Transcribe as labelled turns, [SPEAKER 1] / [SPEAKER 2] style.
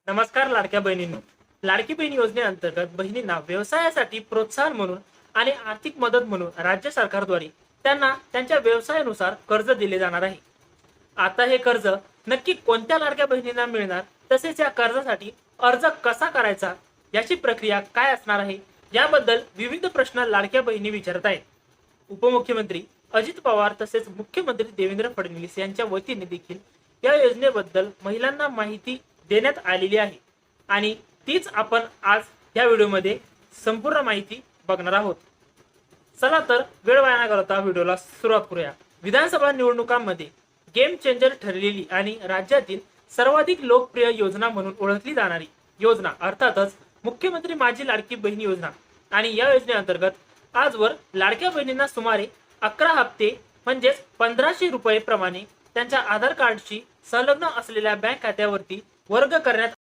[SPEAKER 1] नमस्कार लाडक्या बहिणींनो. लाडकी बहीण योजनेअंतर्गत बहिणींना व्यवसायासाठी प्रोत्साहन म्हणून आणि आर्थिक मदत म्हणून राज्य सरकारद्वारे त्यांना त्यांच्या व्यवसायानुसार कर्ज दिले जाणार आहे. आता हे कर्ज नक्की कोणत्या लाडक्या बहिणींना मिळणार, तसेच या कर्जासाठी अर्ज कसा करायचा, याची प्रक्रिया काय असणार आहे, याबद्दल विविध प्रश्न लाडक्या बहिणी विचारत आहेत. उपमुख्यमंत्री अजित पवार तसेच मुख्यमंत्री देवेंद्र फडणवीस यांच्या वतीने देखील या योजनेबद्दल महिलांना माहिती देण्यात आलेली आहे आणि तीच आपण आज या व्हिडिओमध्ये संपूर्ण माहिती बघणार आहोत. चला तर वेळ वाया न घालवता व्हिडिओला सुरुवात करूया. विधानसभा निवडणुकांमध्ये गेम चेंजर ठरलेली आणि राज्यातील सर्वाधिक लोकप्रिय योजना म्हणून ओळखली जाणारी योजना अर्थातच मुख्यमंत्री माझी लाडकी बहीण योजना. आणि या योजनेअंतर्गत आजवर लाडक्या बहिणींना सुमारे 11 हप्ते म्हणजेच 1500 रुपये प्रमाणे त्यांच्या आधार कार्डशी संलग्न असलेल्या बँक खात्यावरती वर्ग करण्यात